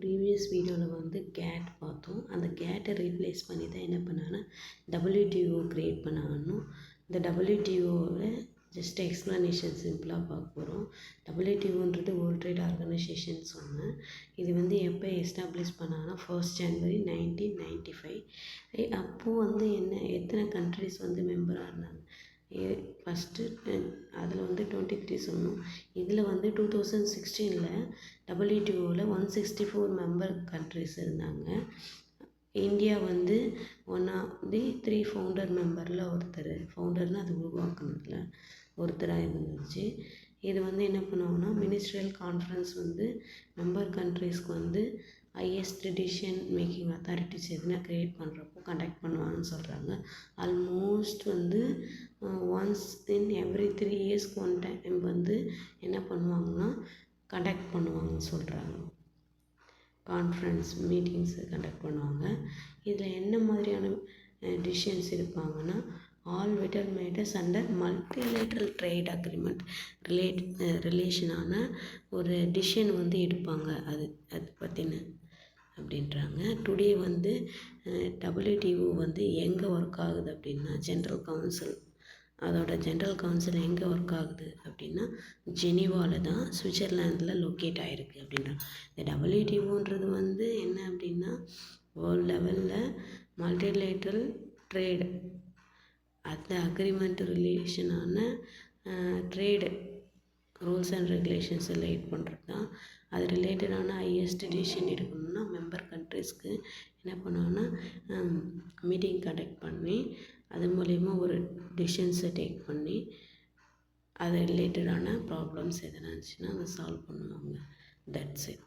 Previous வீடியோவில் வந்து gate பார்த்தோம். அந்த கேட்டை ரீப்ளேஸ் பண்ணி தான் என்ன பண்ணாங்கன்னா WTO க்ரியேட் பண்ணணும். இந்த WTOவில் ஜஸ்ட் எக்ஸ்ப்ளனேஷன் சிம்பிளாக பார்க்க போகிறோம். WTOன்றது வேர்ல்ட் ட்ரேட் ஆர்கனைசேஷன் சொன்னேன். இது வந்து எப்போ எஸ்டாப்ளிஷ் பண்ணாங்கன்னா 1st January 1995. அப்போது வந்து எத்தனை கண்ட்ரிஸ் வந்து மெம்பராக இருந்தாங்க? ஃபஸ்ட்டு அதில் வந்து 23 சொன்னோம். இதில் வந்து 2016 WTOவில் 164 மெம்பர் கண்ட்ரிஸ் இருந்தாங்க. இந்தியா வந்து ஒன் ஆஃப் தி 3 ஃபவுண்டர் மெம்பரில் ஒருத்தர். ஃபவுண்டர்னால் அது உருவாக்குனதில் ஒருத்தராக இருந்துச்சு. இது வந்து என்ன பண்ணுவாங்கன்னா மினிஸ்ட்ரியல் கான்ஃபரன்ஸ் வந்து மெம்பர் கண்ட்ரிஸ்க்கு வந்து ஹையஸ்ட் டிசிஷன் மேக்கிங் அத்தாரிட்டிஸ் எதுனா க்ரியேட் பண்ணுறப்போ கண்டக்ட் பண்ணுவாங்கன்னு சொல்கிறாங்க. ஆல்மோஸ்ட் வந்து ஒன்ஸ் இன் எவ்ரி 3 இயர்ஸ்க்கு ஒன் டைம் வந்து என்ன பண்ணுவாங்கன்னா கண்டக்ட் பண்ணுவாங்கன்னு சொல்கிறாங்க. கான்ஃபரன்ஸ் மீட்டிங்ஸு கண்டக்ட் பண்ணுவாங்க. இதில் என்ன மாதிரியான டிசிஷன்ஸ் எடுப்பாங்கன்னா all vital matters under multilateral trade agreement ரிலேஷனான ஒரு டிசிஷன் வந்து எடுப்பாங்க. அது பற்றின அப்படின்றாங்க. டுடே வந்து WTO வந்து எங்கே ஒர்க் ஆகுது அப்படின்னா ஜென்ரல் கவுன்சில், அதோட ஜென்ரல் கவுன்சில் எங்கே ஒர்க் ஆகுது அப்படின்னா ஜெனீவாவில் தான், சுவிட்சர்லாண்டில் லொக்கேட் ஆகிருக்கு அப்படின்றாங்க. இந்த WTOன்றது வந்து என்ன அப்படின்னா வேர்ல்ட் லெவலில் மல்டிலேட்ரல் ட்ரேடு அந்த அக்ரிமெண்ட் ரிலேஷனான trade rules and regulations relate பண்ணுறது தான். அது ரிலேட்டடான ஹையஸ்ட் டிசிஷன் எடுக்கணும்னா மெம்பர் கண்ட்ரிஸ்க்கு என்ன பண்ணுவாங்கன்னா மீட்டிங் கண்டக்ட் பண்ணி அது மூலயமா ஒரு டிசிஷன்ஸை டேக் பண்ணி அது ரிலேட்டடான ப்ராப்ளம்ஸ் எதனா இருந்துச்சுன்னா அதை சால்வ் பண்ணுவாங்க. That's it.